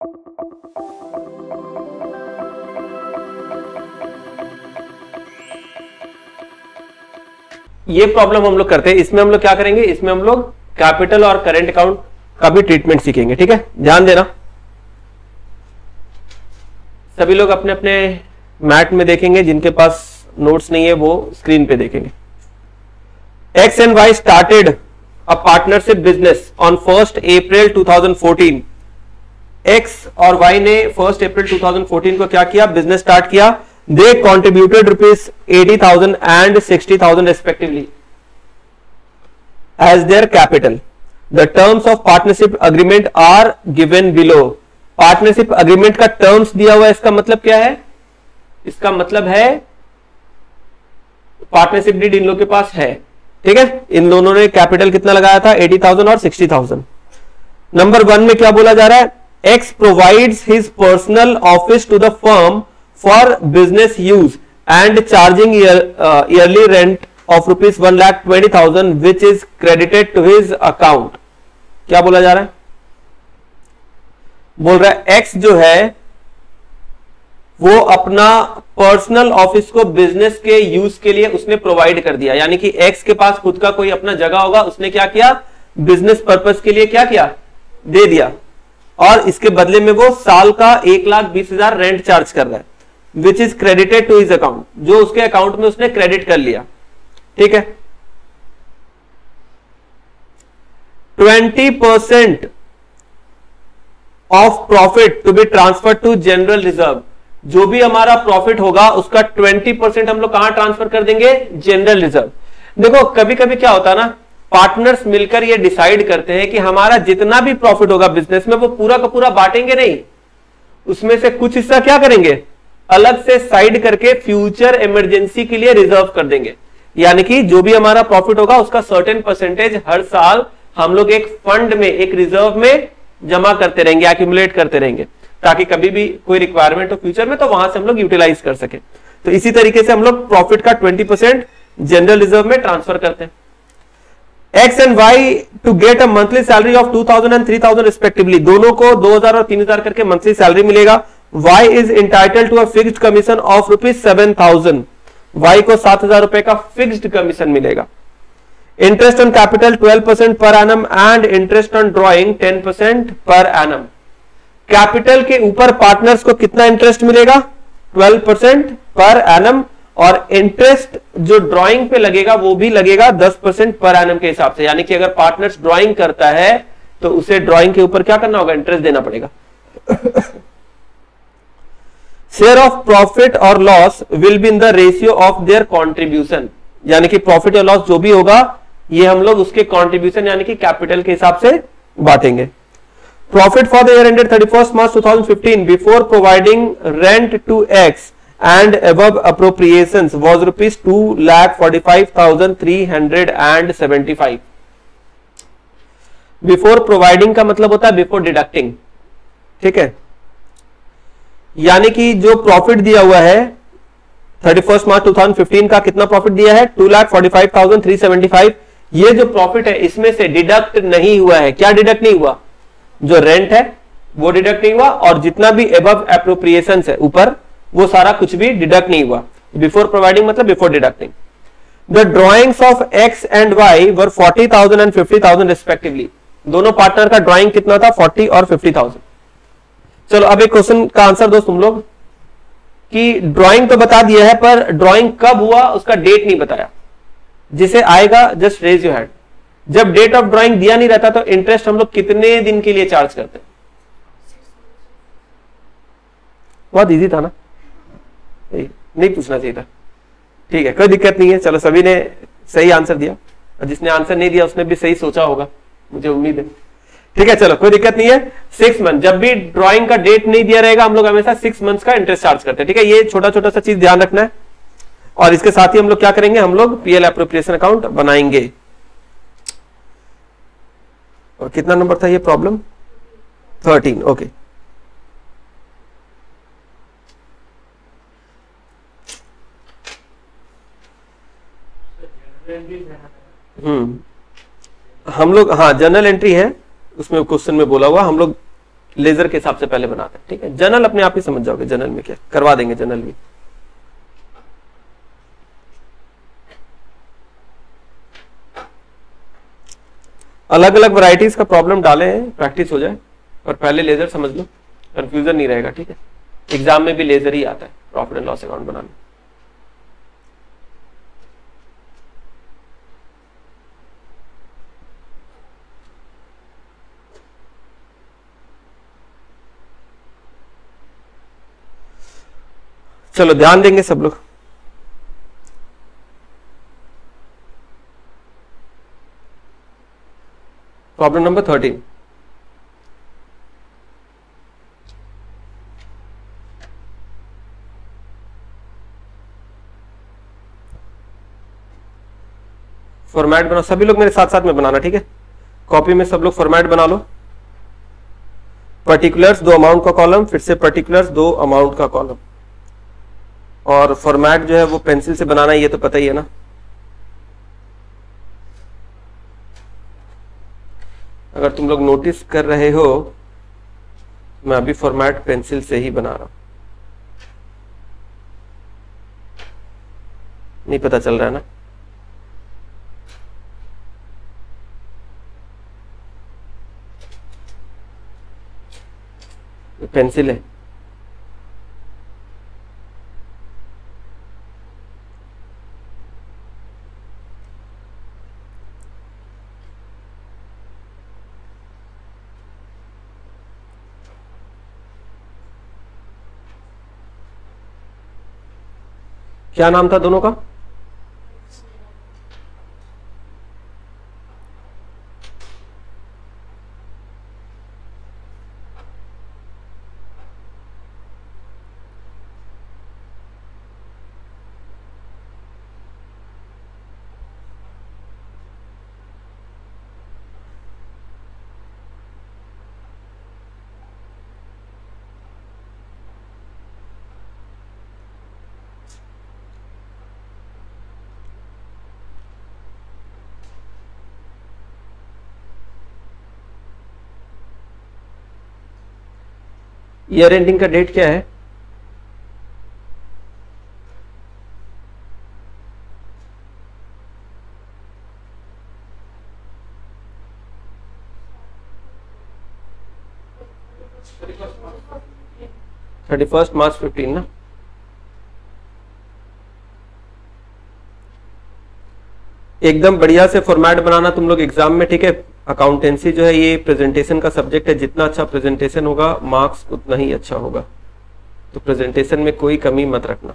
ये प्रॉब्लम हम लोग करते हैं, इसमें हम लोग क्या करेंगे, इसमें हम लोग कैपिटल और करंट अकाउंट का भी ट्रीटमेंट सीखेंगे। ठीक है, ध्यान देना सभी लोग अपने अपने मैट में देखेंगे, जिनके पास नोट्स नहीं है वो स्क्रीन पे देखेंगे। X and Y started a partnership business on 1st April 2014। X और Y ने 1st April 2014 को क्या किया, बिजनेस स्टार्ट किया। They contributed ₹80,000 and ₹60,000 respectively as their capital. The terms of partnership agreement are given below। Partnership agreement का terms दिया हुआ है, इसका मतलब क्या है, इसका मतलब है पार्टनरशिप डीड इन लोग के पास है। ठीक है, इन दोनों ने कैपिटल कितना लगाया था, 80,000 और 60,000। नंबर 1 में क्या बोला जा रहा है, X provides his personal office to the firm for business use and charging yearly rent of ₹1,20,000 which is credited to his account। क्या बोला जा रहा है, बोल रहा है X जो है वो अपना पर्सनल ऑफिस को बिजनेस के यूज के लिए उसने प्रोवाइड कर दिया, यानी कि X के पास खुद का कोई अपना जगह होगा, उसने क्या किया, बिजनेस पर्पस के लिए क्या किया, दे दिया, और इसके बदले में वो साल का 1,20,000 रेंट चार्ज कर रहा है, which is credited to his account, जो उसके अकाउंट में उसने क्रेडिट कर लिया। ठीक है, 20% of profit to be transfer to general reserve. जो भी हमारा प्रॉफिट होगा उसका 20% हम लोग कहां ट्रांसफर कर देंगे, जनरल रिजर्व। देखो कभी कभी क्या होता है ना, पार्टनर्स मिलकर ये डिसाइड करते हैं कि हमारा जितना भी प्रॉफिट होगा बिजनेस में वो पूरा का पूरा बांटेंगे नहीं, उसमें से कुछ हिस्सा क्या करेंगे, अलग से साइड करके फ्यूचर इमरजेंसी के लिए रिजर्व कर देंगे। यानी कि जो भी हमारा प्रॉफिट होगा उसका सर्टेन परसेंटेज हर साल हम लोग एक फंड में, एक रिजर्व में जमा करते रहेंगे, एक्यूमुलेट करते रहेंगे, ताकि कभी भी कोई रिक्वायरमेंट हो फ्यूचर में तो वहां से हम लोग यूटिलाइज कर सके। तो इसी तरीके से हम लोग प्रॉफिट का 20% जनरल रिजर्व में ट्रांसफर करते हैं। X and Y to get a monthly salary of 2,000 and 3,000 respectively, दोनों को 2,000 और 3,000 करके मंथली सैलरी मिलेगा। Y is entitled to a fixed commission of ₹7,000। Y को 7,000 रुपए का फिक्स्ड कमीशन मिलेगा। Interest on capital 12% per annum and interest on drawing 10% per annum. Capital के ऊपर पार्टनर्स को कितना इंटरेस्ट मिलेगा, 12% पर एनम, और इंटरेस्ट जो ड्राइंग पे लगेगा वो भी लगेगा 10% पर एनम के हिसाब से। यानी कि अगर पार्टनर्स ड्राइंग करता है तो उसे ड्राइंग के ऊपर क्या करना होगा, इंटरेस्ट देना पड़ेगा। शेयर ऑफ प्रॉफिट और loss will be in the ratio of their contribution. यानी कि प्रॉफिट या लॉस जो भी होगा ये हम लोग उसके कॉन्ट्रीब्यूशन यानी कि कैपिटल के हिसाब से बांटेंगे। Profit for the year ended 31 March 2015 before providing rent to X and above appropriations was ₹2,45,375। Before providing का मतलब होता है बिफोर डिडक्टिंग। ठीक है, यानी कि जो प्रॉफिट दिया हुआ है 31 March 2015 का कितना प्रॉफिट दिया है, 2,45,375। ये जो प्रॉफिट है इसमें से डिडक्ट नहीं हुआ है। क्या डिडक्ट नहीं हुआ, जो रेंट है वो डिडक्ट नहीं हुआ, और जितना भी एबव एप्रोप्रिएशंस है ऊपर वो सारा कुछ भी डिडक्ट नहीं हुआ। बिफोर प्रोवाइडिंग मतलब before deducting. The drawings of X and Y were 40,000 and 50,000 respectively. दोनों पार्टनर का ड्रॉइंग कितना था, 40 और 50,000। चलो अब एक क्वेश्चन का आंसर दो तुम लोग, कि ड्राइंग तो बता दिया है पर ड्राइंग कब हुआ उसका डेट नहीं बताया। जिसे आएगा जस्ट रेज योर हैंड। जब डेट ऑफ ड्राइंग दिया नहीं रहता तो इंटरेस्ट हम लोग कितने दिन के लिए चार्ज करते हैं, बहुत इजी था ना, नहीं पूछना चाहिए था। ठीक है, कोई दिक्कत नहीं है। चलो सभी ने सही आंसर दिया, और जिसने आंसर नहीं दिया उसने भी सही सोचा होगा, मुझे उम्मीद है। ठीक है, चलो कोई दिक्कत नहीं है। 6 मंथ, जब भी ड्राइंग का डेट नहीं दिया रहेगा हम लोग हमेशा 6 मंथ्स का इंटरेस्ट चार्ज करते हैं। ठीक है, ये छोटा छोटा सा चीज ध्यान रखना है। और इसके साथ ही हम लोग क्या करेंगे, हम लोग पीएल एप्रोप्रिएशन अकाउंट बनाएंगे। और कितना नंबर था ये प्रॉब्लम, 13। ओके, हम लोग, हाँ जनरल एंट्री है उसमें क्वेश्चन में बोला हुआ, हम लोग लेजर के हिसाब से पहले बनाते हैं, ठीक है। जर्नल अपने आप ही समझ जाओगे, जर्नल में क्या करवा देंगे, जर्नल भी। अलग अलग वैरायटीज का प्रॉब्लम डाले हैं, प्रैक्टिस हो जाए, और पहले लेजर समझ लो, कंफ्यूजन नहीं रहेगा, ठीक है। एग्जाम में भी लेजर ही आता है प्रॉफिट एंड लॉस अकाउंट बनाने। चलो ध्यान देंगे सब लोग। Problem number 13। फॉर्मेट बनाओ सभी लोग, मेरे साथ साथ में बनाना, ठीक है। कॉपी में सब लोग फॉर्मेट बना लो। पर्टिकुलर्स 2 अमाउंट का कॉलम, फिर से पर्टिकुलर्स 2 अमाउंट का कॉलम। और फॉर्मेट जो है वो पेंसिल से बनाना है, ये तो पता ही है ना। अगर तुम लोग नोटिस कर रहे हो, मैं अभी फॉर्मेट पेंसिल से ही बना रहा हूं, नहीं पता चल रहा है ना। पेंसिल है, क्या नाम था दोनों का? ईयर एंडिंग का डेट क्या है? March 15 ना। एकदम बढ़िया से फॉर्मेट बनाना तुम लोग एग्जाम में, ठीक है। अकाउंटेंसी जो है ये प्रेजेंटेशन का सब्जेक्ट है, जितना अच्छा प्रेजेंटेशन होगा मार्क्स उतना ही अच्छा होगा, तो प्रेजेंटेशन में कोई कमी मत रखना।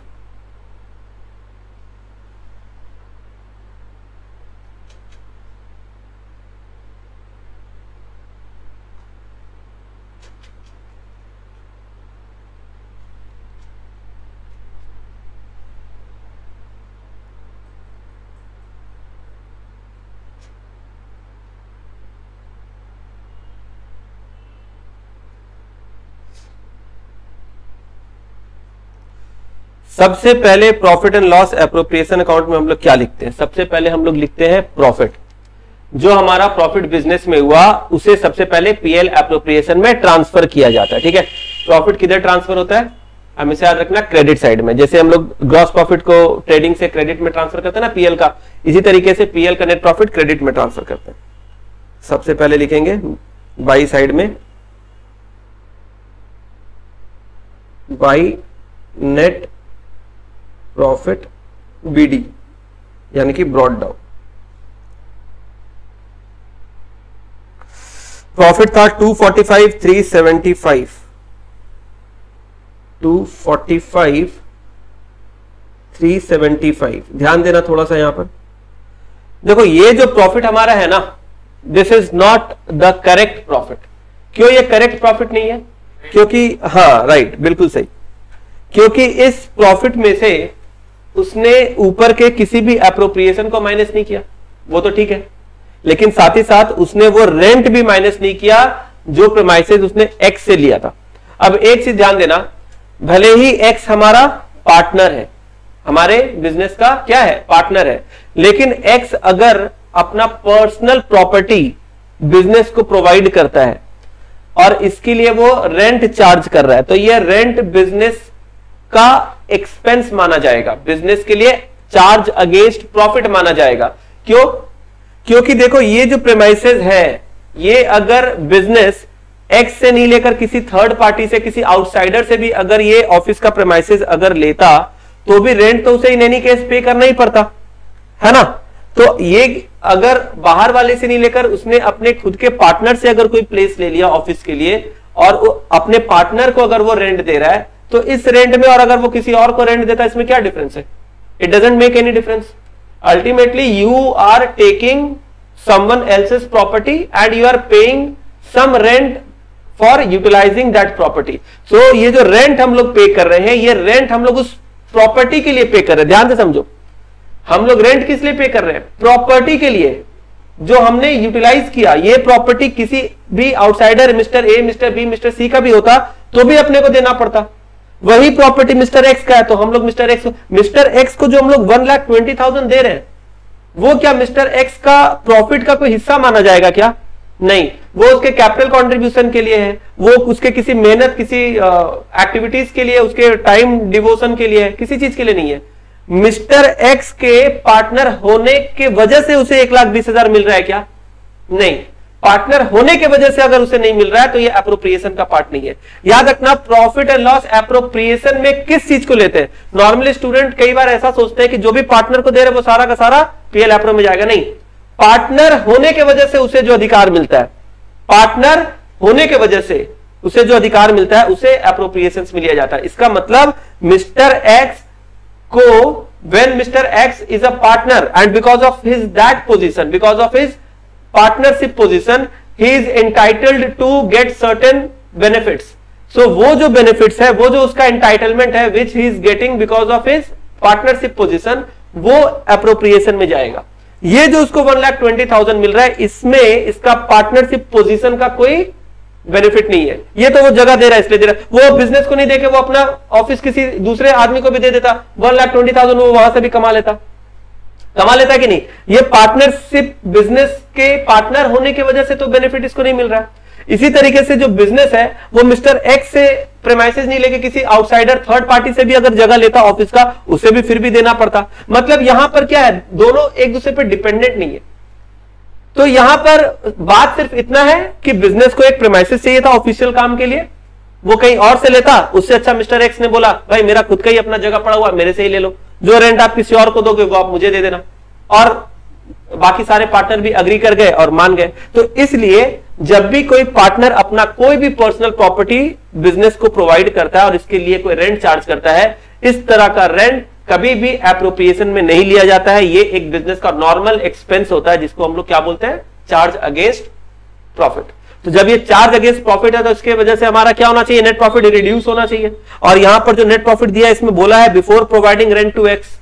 सबसे पहले profit and loss appropriation account में हम लोग क्या लिखते हैं? सबसे पहले हम लोग लिखते हैं प्रॉफिट। जो हमारा प्रॉफिट बिजनेस में हुआ उसे सबसे पहले पीएल एप्रोप्रिएशन में ट्रांसफर किया जाता है, ठीक है। प्रॉफिट किधर ट्रांसफर होता है? हमेशा याद रखना, क्रेडिट साइड में। जैसे हम लोग ग्रॉस प्रॉफिट को ट्रेडिंग से क्रेडिट में ट्रांसफर करते हैं ना पीएल का, इसी तरीके से पीएल का नेट प्रॉफिट क्रेडिट में ट्रांसफर करते हैं। सबसे पहले लिखेंगे बाई साइड में बाई नेट प्रॉफिट बीडी, यानी कि ब्रॉड डाउन। प्रॉफिट था 245 375, 245 375। ध्यान देना थोड़ा सा यहां पर, देखो ये जो प्रॉफिट हमारा है ना, this is not the correct profit. क्यों ये करेक्ट प्रॉफिट नहीं है? क्योंकि हाँ राइट, बिल्कुल सही, क्योंकि इस प्रॉफिट में से उसने ऊपर के किसी भी एप्रोप्रिएशन को माइनस नहीं किया, वो तो ठीक है, लेकिन साथ ही साथ उसने वो रेंट भी माइनस नहीं किया जो प्रीमाइसेस उसने एक्स से लिया था। अब एक चीज ध्यान देना, भले ही एक्स हमारा पार्टनर है, हमारे बिजनेस का क्या है? पार्टनर है, लेकिन एक्स अगर अपना पर्सनल प्रॉपर्टी बिजनेस को प्रोवाइड करता है और इसके लिए वो रेंट चार्ज कर रहा है, तो ये रेंट बिजनेस का एक्सपेंस माना जाएगा, बिजनेस के लिए चार्ज अगेंस्ट प्रॉफिट माना जाएगा। क्यों? क्योंकि देखो ये जो प्रेमाइसेस है, ये अगर बिजनेस एक्स से नहीं लेकर किसी थर्ड पार्टी से, किसी आउटसाइडर से भी अगर ये ऑफिस का प्रेमाइसेस अगर लेता, तो भी रेंट तो उसे इन एनी केस पे करना ही पड़ता है ना। तो ये अगर बाहर वाले से नहीं लेकर उसने अपने खुद के पार्टनर से अगर कोई प्लेस ले लिया ऑफिस के लिए और अपने पार्टनर को अगर वो रेंट दे रहा है, तो इस रेंट में और अगर वो किसी और को रेंट देता है, इसमें क्या डिफरेंस है? It doesn't make any difference. Ultimately you are taking someone else's property and you are paying some rent for utilising that property. So ये जो रेंट हम लोग पे कर रहे हैं, ये रेंट हम लोग उस प्रॉपर्टी के लिए पे कर रहे हैं। ध्यान से समझो, हम लोग रेंट किस लिए पे कर रहे हैं? प्रॉपर्टी के लिए जो हमने यूटिलाइज किया। ये प्रॉपर्टी किसी भी outsider mister A, mister B, mister C का भी होता तो भी अपने को देना पड़ता। वही प्रॉपर्टी मिस्टर एक्स का है, तो हम लोग मिस्टर एक्स को जो हम लोग 1,20,000 दे रहे हैं, वो क्या मिस्टर एक्स का प्रॉफिट का कोई हिस्सा माना जाएगा क्या? नहीं, वो उसके कैपिटल कंट्रीब्यूशन के लिए है, वो उसके किसी मेहनत, किसी एक्टिविटीज के लिए, उसके टाइम डिवोशन के लिए है, किसी चीज के लिए नहीं है। मिस्टर एक्स के पार्टनर होने के वजह से उसे 1,20,000 मिल रहा है क्या? नहीं, पार्टनर होने के वजह से अगर उसे नहीं मिल रहा है तो ये एप्रोप्रिएशन का पार्ट नहीं है। याद रखना, प्रॉफिट एंड लॉस एप्रोप्रिएशन में किस चीज को लेते हैं? नॉर्मली स्टूडेंट कई बार ऐसा सोचते हैं कि जो भी पार्टनर को दे रहे वो सारा का सारा पीएल एप्रो में जाएगा। नहीं, पार्टनर होने के वजह से उसे जो अधिकार मिलता है, पार्टनर होने के वजह से उसे जो अधिकार मिलता है, उसे एप्रोप्रिएशन में लिया जाता है। इसका मतलब मिस्टर एक्स को when Mr. X is a partner and because of his that position, because of his partnership position, he is entitled to get certain benefits. So वो जो benefits है, वो जो उसका entitlement है which he is getting because of his partnership position, वो appropriation में जाएगा। ये जो उसको 1,20,000 मिल रहा है, इसमें इसका पार्टनरशिप पोजीशन का कोई बेनिफिट नहीं है। ये तो वो जगह दे रहा है इसलिए दे रहा है। वो बिजनेस को नहीं देके वो अपना ऑफिस किसी दूसरे आदमी को भी दे देता, 1,20,000 वो वहां से भी कमा लेता कि नहीं? ये पार्टनरशिप, बिजनेस के पार्टनर होने की वजह से तो बेनिफिट इसको नहीं मिल रहा है। इसी तरीके से जो बिजनेस है वो मिस्टर एक्स से प्रेमाइसेस नहीं लेके किसी आउटसाइडर थर्ड पार्टी से भी अगर जगह लेता ऑफिस का, उसे भी फिर भी देना पड़ता। मतलब यहां पर क्या है, दोनों एक दूसरे पर डिपेंडेंट नहीं है। तो यहां पर बात सिर्फ इतना है कि बिजनेस को एक प्रेमाइसिस चाहिए था ऑफिशियल काम के लिए, वो कहीं और से लेता, उससे अच्छा मिस्टर एक्स ने बोला भाई मेरा खुद का ही अपना जगह पड़ा हुआ, मेरे से ही ले लो, जो रेंट आप किसी और को दोगे वो आप मुझे दे देना। और बाकी सारे पार्टनर भी अग्री कर गए और मान गए। तो इसलिए जब भी कोई पार्टनर अपना कोई भी पर्सनल प्रॉपर्टी बिजनेस को प्रोवाइड करता है और इसके लिए कोई रेंट चार्ज करता है, इस तरह का रेंट कभी भी एप्रोप्रिएशन में नहीं लिया जाता है। ये एक बिजनेस का नॉर्मल एक्सपेंस होता है, जिसको हम लोग क्या बोलते हैं? Charge against profit. तो जब ये चार्ज अगेंस्ट प्रॉफिट है तो इसके वजह से हमारा क्या होना चाहिए? नेट प्रॉफिट रिड्यूस होना चाहिए। और यहां पर जो नेट प्रॉफिट दिया है इसमें बोला है before providing rent to X,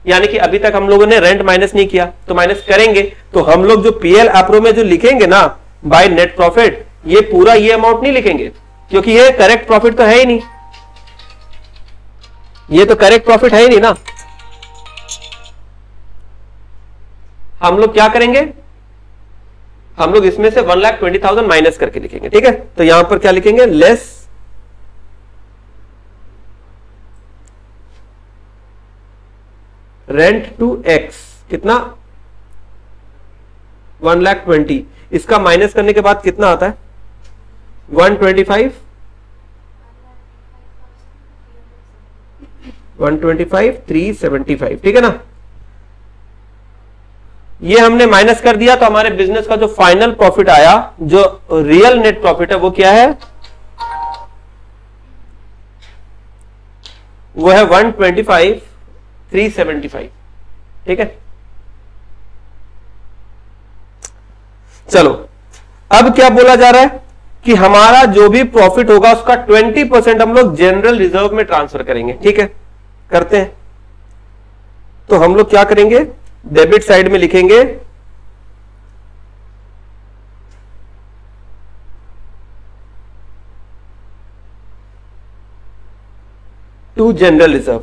यानी कि अभी तक हम लोगों ने रेंट माइनस नहीं किया, तो माइनस करेंगे तो हम लोग जो पीएल एप्रो में जो लिखेंगे ना बाय नेट प्रॉफिट, ये पूरा ये अमाउंट नहीं लिखेंगे, क्योंकि ये करेक्ट प्रॉफिट तो है ही नहीं, ये तो करेक्ट प्रॉफिट है ही नहीं ना। हम लोग क्या करेंगे? हम लोग इसमें से 1,20,000 माइनस करके लिखेंगे, ठीक है? तो यहां पर क्या लिखेंगे? लेस रेंट टू एक्स, कितना? 1,20,000। इसका माइनस करने के बाद कितना आता है? 125, 125,375, ठीक है ना? ये हमने माइनस कर दिया तो हमारे बिजनेस का जो फाइनल प्रॉफिट आया, जो रियल नेट प्रॉफिट है, वो क्या है? वो है 125,375, ठीक है? चलो, अब क्या बोला जा रहा है कि हमारा जो भी प्रॉफिट होगा उसका 20% हम लोग जनरल रिजर्व में ट्रांसफर करेंगे, ठीक है? करते हैं। तो हम लोग क्या करेंगे? डेबिट साइड में लिखेंगे टू जनरल रिजर्व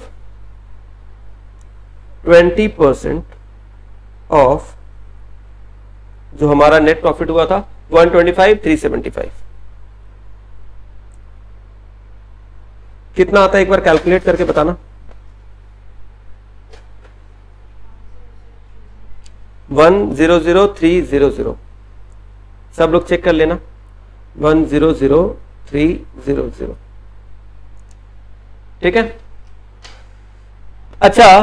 20% ऑफ जो हमारा नेट प्रॉफिट हुआ था 125,375, कितना आता है एक बार कैलकुलेट करके बताना। 100300। सब लोग चेक कर लेना। 100300। ठीक है। अच्छा,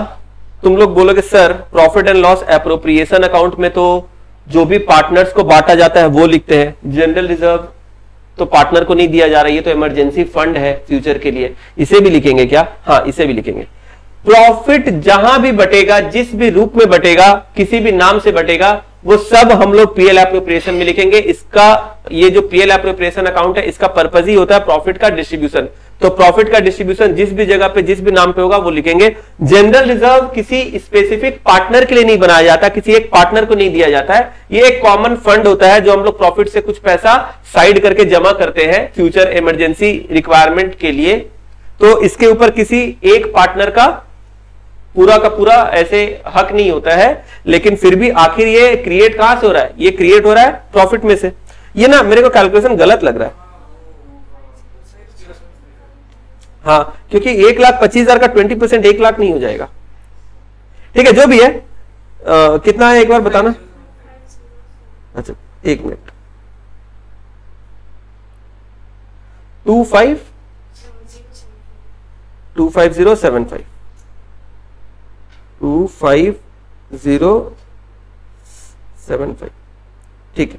तुम लोग बोलोगे sir profit and loss appropriation account में तो जो भी पार्टनर्स को बांटा जाता है वो लिखते हैं, जनरल रिजर्व तो पार्टनर को नहीं दिया जा रहा है, ये तो इमरजेंसी फंड है फ्यूचर के लिए, इसे भी लिखेंगे क्या? हाँ, इसे भी लिखेंगे। प्रॉफिट जहां भी बटेगा, जिस भी रूप में बटेगा, किसी भी नाम से बटेगा, वो सब हम लोग पीएल एप्रोप्रिएशन में लिखेंगे। इसका ये जो पीएल एप्रोप्रिएशन अकाउंट है, इसका पर्पज ही होता है प्रॉफिट का डिस्ट्रीब्यूशन। तो प्रॉफिट का डिस्ट्रीब्यूशन जिस भी जगह पे, जिस भी नाम पे होगा वो लिखेंगे। जनरल रिजर्व किसी स्पेसिफिक पार्टनर के लिए नहीं बनाया जाता, किसी एक पार्टनर को नहीं दिया जाता है। ये एक कॉमन फंड होता है जो हम लोग प्रॉफिट से कुछ पैसा साइड करके जमा करते हैं फ्यूचर इमरजेंसी रिक्वायरमेंट के लिए। तो इसके ऊपर किसी एक पार्टनर का पूरा ऐसे हक नहीं होता है, लेकिन फिर भी आखिर ये क्रिएट कहां से हो रहा है? ये क्रिएट हो रहा है प्रॉफिट में से। ये ना मेरे को कैलकुलेशन गलत लग रहा है। हाँ, क्योंकि 1,25,000 का 20% 1 लाख नहीं हो जाएगा। ठीक है, जो भी है कितना है एक बार बताना। अच्छा, 1 मिनट। 25075 25075। ठीक है,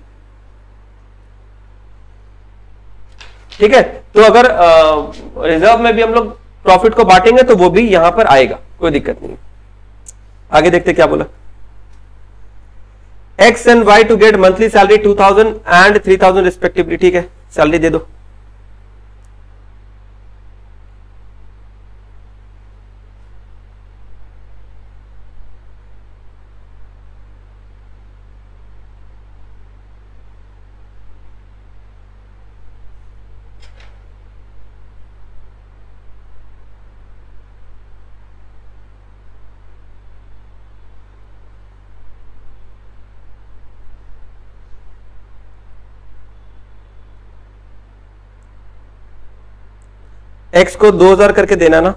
ठीक है। तो अगर रिजर्व में भी हम लोग प्रॉफिट को बांटेंगे तो वो भी यहां पर आएगा, कोई दिक्कत नहीं। आगे देखते क्या बोला। X and Y to get monthly salary 2000 and 3000 respectively. ठीक है, सैलरी दे दो। एक्स को 2000 करके देना ना।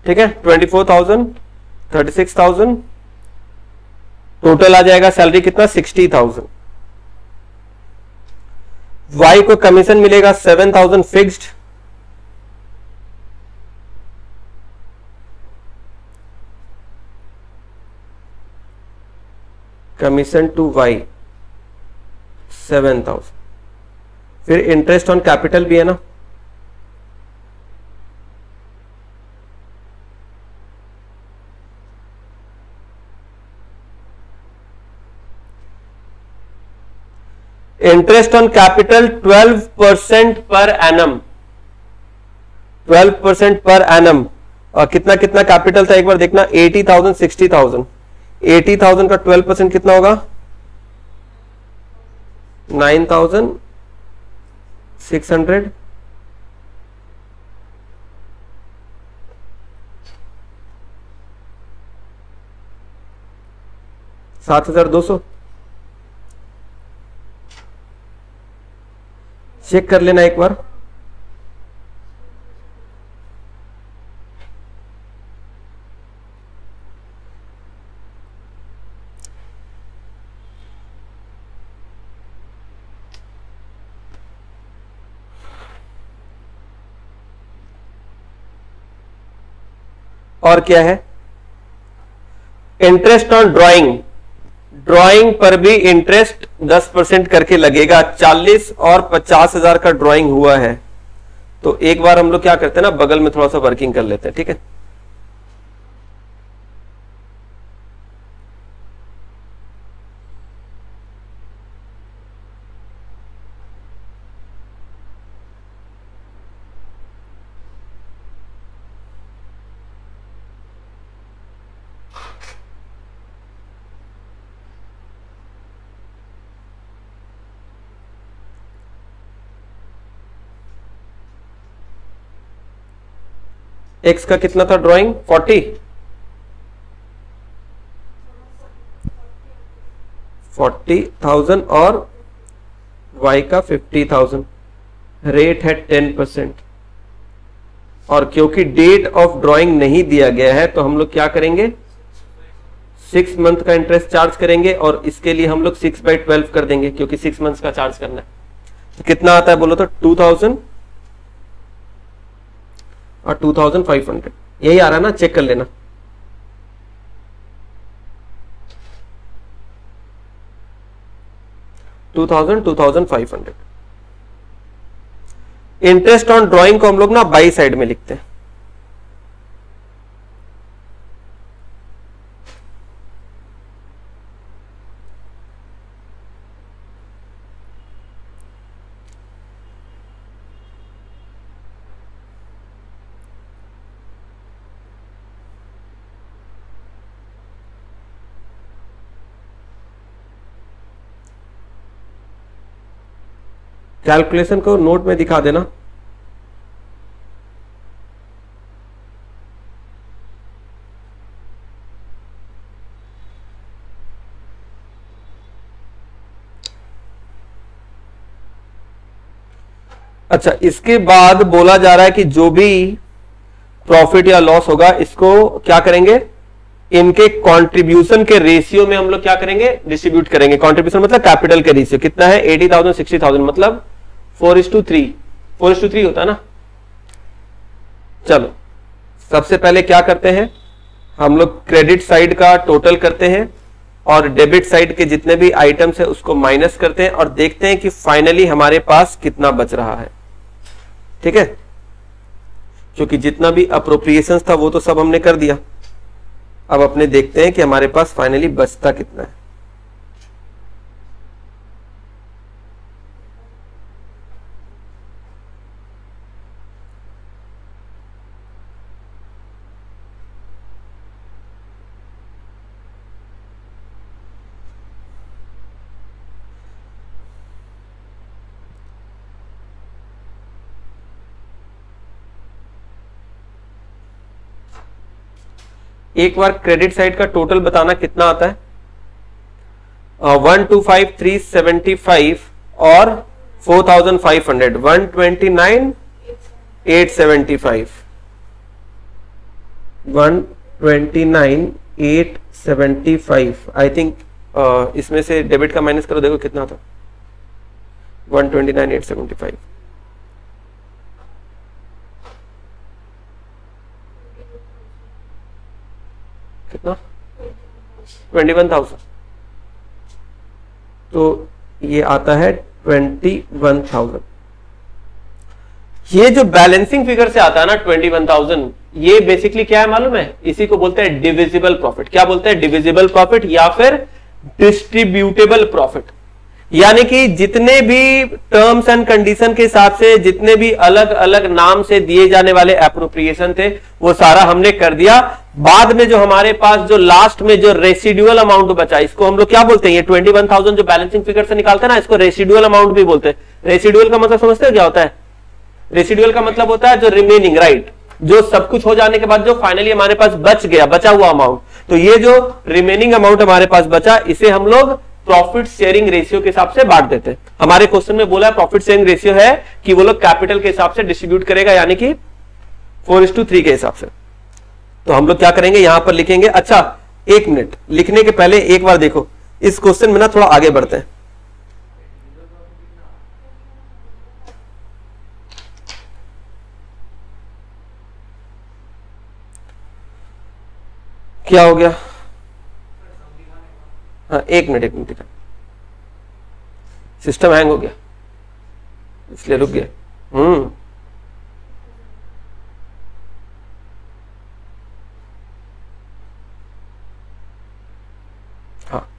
ठीक है, 24,000 36,000 टोटल आ जाएगा। सैलरी कितना? 60,000। वाई को कमीशन मिलेगा 7,000 फिक्स्ड। Commission to Y 7,000। फिर इंटरेस्ट ऑन कैपिटल भी है ना। Interest on capital 12% per annum. 12% per annum. और कितना कितना कैपिटल था एक बार देखना। 80,000 60,000। 80,000 का 12% कितना होगा? 9,600। 7,200। चेक कर लेना एक बार। और क्या है? Interest on drawing. ड्राइंग पर भी इंटरेस्ट 10% करके लगेगा। 40 और 50,000 का ड्राइंग हुआ है तो एक बार हम लोग क्या करते हैं ना, बगल में थोड़ा सा वर्किंग कर लेते हैं। ठीक है, एक्स का कितना था ड्राइंग 40,000 और y का 50,000, रेट है 10%। और क्योंकि डेट ऑफ ड्राइंग नहीं दिया गया है तो हम लोग क्या करेंगे 6 मंथ का इंटरेस्ट चार्ज करेंगे और इसके लिए हम लोग 6/12 कर देंगे क्योंकि 6 मंथ का चार्ज करना है। तो कितना आता है बोलो तो 2000 और 2500, यही आ रहा है ना, चेक कर लेना। $2,500। इंटरेस्ट ऑन ड्राइंग को हम लोग ना बाई साइड में लिखते हैं। कैलकुलेशन को नोट में दिखा देना। अच्छा, इसके बाद बोला जा रहा है कि जो भी प्रॉफिट या लॉस होगा इसको क्या करेंगे, इनके कंट्रीब्यूशन के रेशियो में हम लोग क्या करेंगे, डिस्ट्रीब्यूट करेंगे। कंट्रीब्यूशन मतलब कैपिटल के रेशियो कितना है 80,000 60,000 मतलब 4:3 होता है ना। चलो सबसे पहले क्या करते हैं, हम लोग क्रेडिट साइड का टोटल करते हैं और डेबिट साइड के जितने भी आइटम्स है उसको माइनस करते हैं और देखते हैं कि फाइनली हमारे पास कितना बच रहा है। ठीक है, क्योंकि जितना भी अप्रोप्रिएशंस था वो तो सब हमने कर दिया। अब अपने देखते हैं कि हमारे पास फाइनली बचता कितना है। एक बार क्रेडिट साइड का टोटल बताना कितना आता है। 125,375 और 4,500 129,875 129,875 आई थिंक इसमें से डेबिट का माइनस करो, देखो कितना था 129,875 कितना 21,000, तो ये आता है 21,000। ये जो बैलेंसिंग फिगर से आता है ना 21,000, ये बेसिकली क्या है मालूम है, इसी को बोलते हैं डिविजिबल प्रॉफिट। क्या बोलते हैं, डिविजिबल प्रॉफिट या फिर डिस्ट्रीब्यूटेबल प्रॉफिट। यानी कि जितने भी टर्म्स एंड कंडीशन के हिसाब से जितने भी अलग अलग नाम से दिए जाने वाले एप्रोप्रिएशन थे वो सारा हमने कर दिया। बाद में जो हमारे पास जो लास्ट में जो रेसिडुअल अमाउंट बचा, इसको हम लोग क्या बोलते हैं, ये 21,000 जो बैलेंसिंग फिगर से निकालते हैं ना, इसको रेसिडुअल अमाउंट भी बोलते हैं। रेसिडुअल का मतलब समझते हो क्या होता है, रेसिडुअल का मतलब होता है जो रिमेनिंग, राइट, जो सब कुछ हो जाने के बाद जो फाइनली हमारे पास बच गया, बचा हुआ अमाउंट। तो ये जो रिमेनिंग अमाउंट हमारे पास बचा, इसे हम लोग प्रॉफिट शेयरिंग रेशियो के हिसाब से बांट देते हैं। हमारे क्वेश्चन में बोला है प्रॉफिट शेयरिंग रेशियो है कि वो लोग कैपिटल के हिसाब से डिस्ट्रीब्यूट करेगा, यानी कि 4:3 के हिसाब से। तो हम लोग क्या करेंगे, यहां पर लिखेंगे। अच्छा, एक मिनट, लिखने के पहले एक बार देखो इस क्वेश्चन में ना, थोड़ा आगे बढ़ते हैं। क्या हो गया, हाँ एक मिनट सिस्टम हैंग हो गया इसलिए रुक गया। हाँ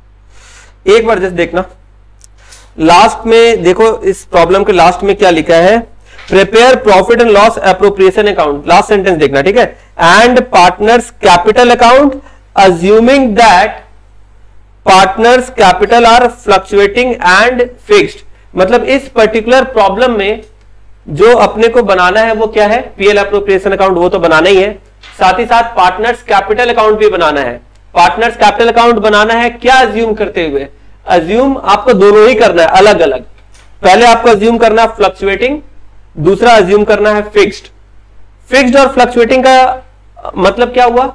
एक बार जस्ट देखना, लास्ट में देखो इस प्रॉब्लम के लास्ट में क्या लिखा है, prepare profit and loss appropriation account. Last sentence देखना, ठीक है, and partners capital account assuming that partners capital R fluctuating and fixed. मतलब इस पर्टिकुलर प्रॉब्लम में जो अपने को बनाना है वो क्या है, पीएल एप्रोप्रिएशन अकाउंट, वो तो बनाना ही है। साथ ही साथ पार्टनर्स कैपिटल अकाउंट भी बनाना है। पार्टनर्स कैपिटल अकाउंट बनाना है क्या अज्यूम करते हुए, अज्यूम आपको दोनों ही करना है अलग अलग। पहले आपको अज्यूम करना है फ्लक्चुएटिंग, दूसरा अज्यूम करना है फिक्स्ड। फिक्स्ड और फ्लक्चुएटिंग का मतलब क्या हुआ,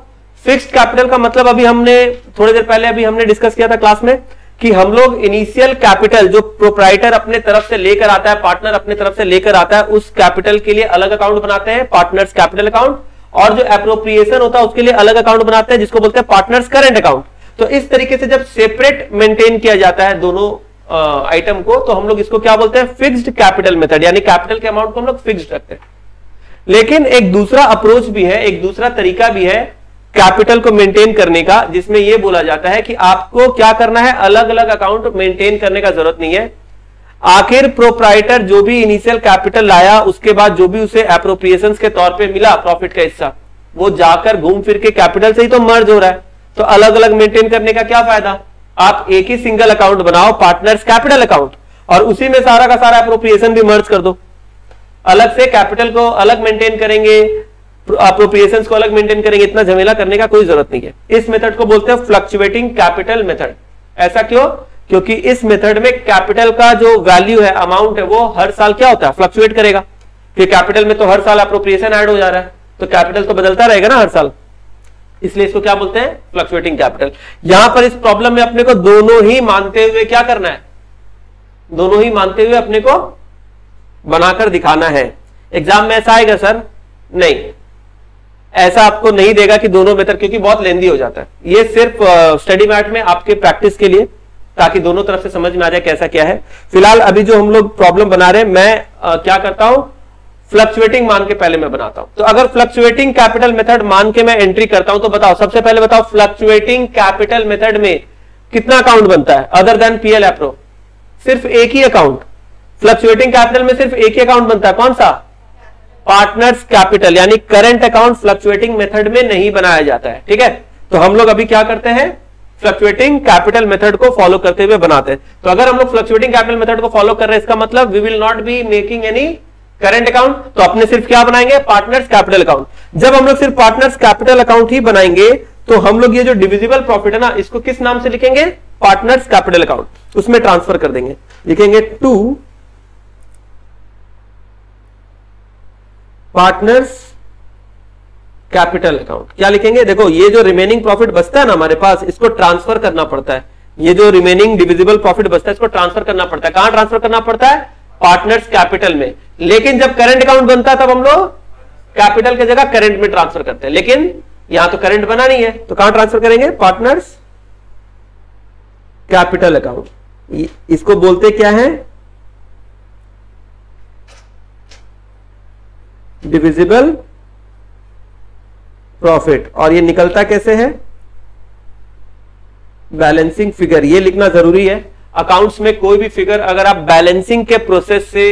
फिक्स्ड कैपिटल का मतलब अभी हमने थोड़ी देर पहले अभी हमने डिस्कस किया था क्लास में कि हम लोग इनिशियल कैपिटल जो प्रोप्राइटर अपने तरफ से लेकर आता है, पार्टनर अपने तरफ से लेकर आता है, उस कैपिटल के लिए अलग अकाउंट बनाते हैं पार्टनर्स कैपिटल अकाउंट, और जो एप्रोप्रिएशन होता है उसके लिए अलग अकाउंट बनाते हैं जिसको बोलते हैं पार्टनर्स करंट अकाउंट। तो इस तरीके से जब सेपरेट मेंटेन किया जाता है दोनों आइटम को, तो हम लोग इसको क्या बोलते हैं, फिक्स्ड कैपिटल मेथड, यानी कैपिटल के अमाउंट को हम लोग फिक्स्ड रखते हैं। लेकिन एक दूसरा अप्रोच भी है, एक दूसरा तरीका भी है कैपिटल को मेंटेन करने का, जिसमें यह बोला जाता है कि आपको क्या करना है, अलग अलग अकाउंट मेंटेन करने का जरूरत नहीं है। आखिर प्रोप्राइटर जो भी इनिशियल कैपिटल लाया, उसके बाद जो भी उसे एप्रोप्रिएशंस के तौर पे मिला प्रॉफिट का हिस्सा, वो जाकर घूम फिर के कैपिटल से ही तो मर्ज हो रहा है। तो अलग अलग मेंटेन करने का क्या फायदा, आप एक ही सिंगल अकाउंट बनाओ पार्टनर्स कैपिटल अकाउंट, और उसी में सारा का सारा एप्रोप्रिएशन भी मर्ज कर दो। अलग से कैपिटल को अलग मेंटेन करेंगे, एप्रोप्रिएशंस को अलग मेंटेन करेंगे, इतना झमेला करने का कोई जरूरत नहीं है। इस मेथड को बोलते हैं फ्लक्चुएटिंग कैपिटल मेथड। ऐसा क्यों, क्योंकि इस मेथड में कैपिटल का जो वैल्यू है, अमाउंट है, वो हर साल क्या होता है, फ्लक्चुएट करेगा। फिर कैपिटल में तो हर साल एप्रोप्रिएशन ऐड हो जा रहा है, तो कैपिटल तो बदलता रहेगा ना हर साल, इसलिए इसको क्या बोलते हैं, फ्लक्चुएटिंग कैपिटल। यहां पर इस प्रॉब्लम में अपने को दोनों ही मानते हुए क्या करना है, दोनों ही मानते हुए अपने को बनाकर दिखाना है। एग्जाम में ऐसा आएगा सर, नहीं, ऐसा आपको नहीं देगा कि दोनों मेथड, क्योंकि बहुत लेंदी हो जाता है। ये सिर्फ स्टडी मैट में आपके प्रैक्टिस के लिए, ताकि दोनों तरफ से समझ में आ जाए कैसा क्या है। फिलहाल अभी जो हम लोग प्रॉब्लम बना रहे हैं, मैं क्या करता हूं, फ्लक्चुएटिंग मान के पहले मैं बनाता हूं। तो अगर फ्लक्चुएटिंग कैपिटल मेथड मान के मैं एंट्री करता हूं, तो बताओ, सबसे पहले बताओ, फ्लक्चुएटिंग कैपिटल मेथड में कितना अकाउंट बनता है अदर देन पीएल एप्रो, सिर्फ एक ही अकाउंट। फ्लक्चुएटिंग कैपिटल में सिर्फ एक ही अकाउंट बनता है, कौन सा, पार्टनर्स कैपिटल, यानी करंट अकाउंट फ्लक्चुएटिंग मेथड में नहीं बनाया जाता है। ठीक है, तो हम लोग अभी क्या करते हैं, फ्लक्चुएटिंग कैपिटल मेथड को फॉलो करते हुए बनाते हैं। तो अगर हम लोग फ्लक्चुएटिंग कैपिटल मेथड को फॉलो कर रहे हैं, इसका मतलब we will not be making any current account, तो अपने सिर्फ क्या बनाएंगे, पार्टनर्स कैपिटल अकाउंट। जब हम लोग सिर्फ पार्टनर्स कैपिटल अकाउंट ही बनाएंगे, तो हम लोग ये जो डिविजिबल प्रॉफिट है ना, इसको किस नाम से लिखेंगे, पार्टनर्स कैपिटल अकाउंट, उसमें ट्रांसफर कर देंगे, लिखेंगे टू पार्टनर्स कैपिटल अकाउंट। क्या लिखेंगे, देखो ये जो रिमेनिंग प्रॉफिट बचता है ना हमारे पास, इसको ट्रांसफर करना पड़ता है। ये जो रिमेनिंग डिविजिबल प्रॉफिट बचता है, इसको ट्रांसफर करना पड़ता है। कहां ट्रांसफर करना पड़ता है, पार्टनर्स कैपिटल में। लेकिन जब करंट अकाउंट बनता है, तब हम लोग कैपिटल की जगह करंट में ट्रांसफर करते हैं। लेकिन यहां तो करंट बना नहीं है, तो कहां ट्रांसफर करेंगे, पार्टनर्स कैपिटल अकाउंट। इसको बोलते क्या है, डिविजिबल प्रॉफिट। और ये निकलता कैसे है, बैलेंसिंग फिगर। ये लिखना जरूरी है, अकाउंट्स में कोई भी फिगर अगर आप बैलेंसिंग के प्रोसेस से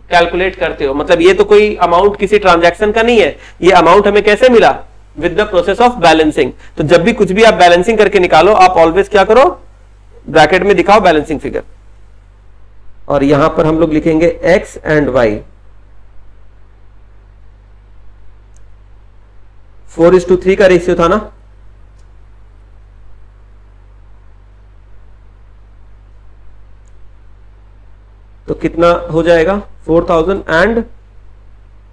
कैलकुलेट करते हो, मतलब ये तो कोई अमाउंट किसी ट्रांजैक्शन का नहीं है, ये अमाउंट हमें कैसे मिला, with the process of balancing. तो जब भी कुछ भी आप बैलेंसिंग करके निकालो, आप ऑलवेज क्या करो, ब्रैकेट में दिखाओ बैलेंसिंग फिगर, और यहां पर हम लोग लिखेंगे एक्स एंड वाई। 4:3 का रेशियो था ना, तो कितना हो जाएगा, 4000 एंड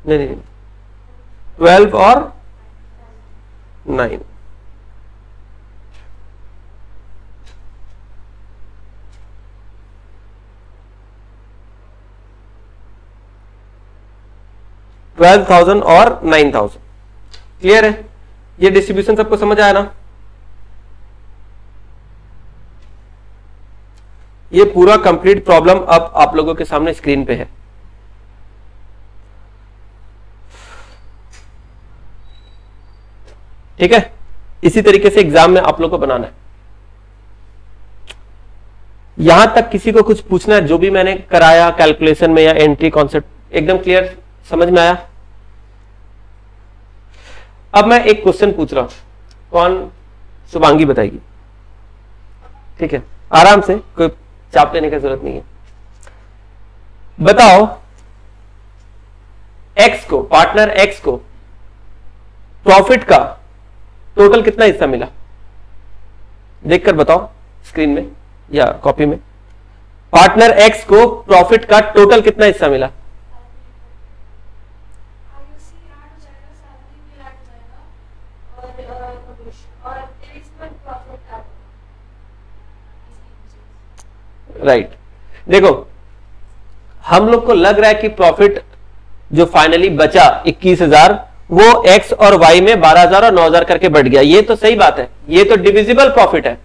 नहीं 12 और 9। $12,000 और 9,000। क्लियर है, ये डिस्ट्रीब्यूशन सबको समझ आया ना। ये पूरा कंप्लीट प्रॉब्लम अब आप लोगों के सामने स्क्रीन पे है। ठीक है, इसी तरीके से एग्जाम में आप लोग को बनाना है। यहां तक किसी को कुछ पूछना है, जो भी मैंने कराया कैलकुलेशन में या एंट्री कॉन्सेप्ट एकदम क्लियर समझ में आया। अब मैं एक क्वेश्चन पूछ रहा हूं, कौन, शुभांगी बताएगी। ठीक है, आराम से, कोई चाप लेने की जरूरत नहीं है। बताओ पार्टनर एक्स को प्रॉफिट का टोटल कितना हिस्सा मिला, देखकर बताओ स्क्रीन में या कॉपी में। पार्टनर एक्स को प्रॉफिट का टोटल कितना हिस्सा मिला? राइट देखो, हम लोग को लग रहा है कि प्रॉफिट जो फाइनली बचा 21,000 वो एक्स और वाई में 12,000 और 9,000 करके बढ़ गया। ये तो सही बात है, ये तो डिविजिबल प्रॉफिट है।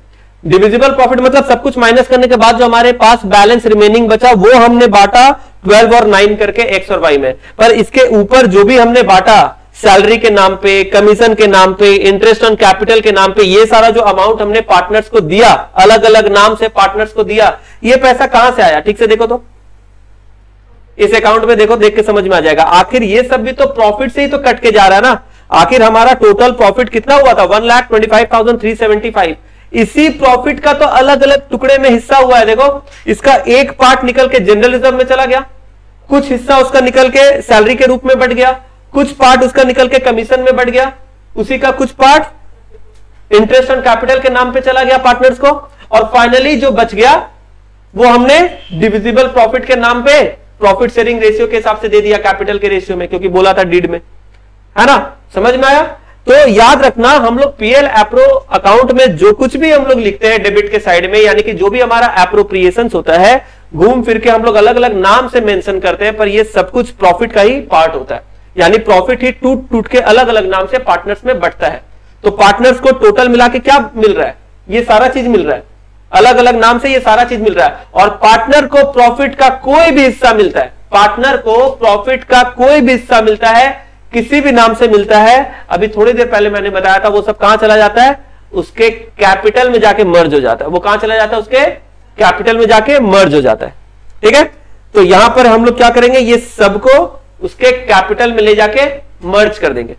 डिविजिबल प्रॉफिट मतलब सब कुछ माइनस करने के बाद जो हमारे पास बैलेंस रिमेनिंग बचा वो हमने बांटा 12 और 9 करके एक्स और वाई में। पर इसके ऊपर जो भी हमने बांटा सैलरी के नाम पे, कमीशन के नाम पे, इंटरेस्ट ऑन कैपिटल के नाम पे, ये सारा जो अमाउंट हमने पार्टनर्स को दिया, अलग अलग नाम से पार्टनर्स को दिया, ये पैसा कहां से आया? ठीक से देखो तो इस अकाउंट में देखो, देख के समझ में आ जाएगा। आखिर ये सब भी तो प्रॉफिट से ही तो कट के जा रहा है ना। आखिर हमारा टोटल प्रॉफिट कितना हुआ था? 1,25,375। इसी प्रॉफिट का तो अलग अलग टुकड़े में हिस्सा हुआ है। देखो, इसका एक पार्ट निकल के जनरल रिजर्व में चला गया, कुछ हिस्सा उसका निकल के सैलरी के रूप में बढ़ गया, कुछ पार्ट उसका निकल के कमीशन में बढ़ गया, उसी का कुछ पार्ट इंटरेस्ट ऑन कैपिटल के नाम पे चला गया पार्टनर्स को, और फाइनली जो बच गया वो हमने डिविजिबल प्रॉफिट के नाम पे प्रॉफिट शेयरिंग रेशियो के हिसाब से दे दिया, कैपिटल के रेशियो में, क्योंकि बोला था डीड में, है ना। समझ में आया? तो याद रखना, हम लोग पीएल एप्रो अकाउंट में जो कुछ भी हम लोग लिखते हैं डेबिट के साइड में, यानी कि जो भी हमारा एप्रोप्रिएशन होता है, घूम फिर के हम लोग अलग अलग नाम से मेंशन करते हैं, पर ये सब कुछ प्रॉफिट का ही पार्ट होता है। यानी प्रॉफिट ही टूट टूट के अलग अलग नाम से पार्टनर्स में बढ़ता है। तो पार्टनर्स को टोटल मिला के क्या मिल रहा है? ये सारा चीज मिल रहा है, अलग अलग नाम से ये सारा चीज मिल रहा है। और पार्टनर को प्रॉफिट का कोई भी हिस्सा मिलता है, पार्टनर को प्रॉफिट का कोई भी हिस्सा मिलता है, किसी भी नाम से मिलता है, अभी थोड़ी देर पहले मैंने बताया था, वो सब कहां चला जाता है? उसके कैपिटल में जाके मर्ज हो जाता है। वो कहां चला जाता है? उसके कैपिटल में जाके मर्ज हो जाता है। ठीक है, तो यहां पर हम लोग क्या करेंगे? ये सबको उसके कैपिटल में ले जाके मर्ज कर देंगे।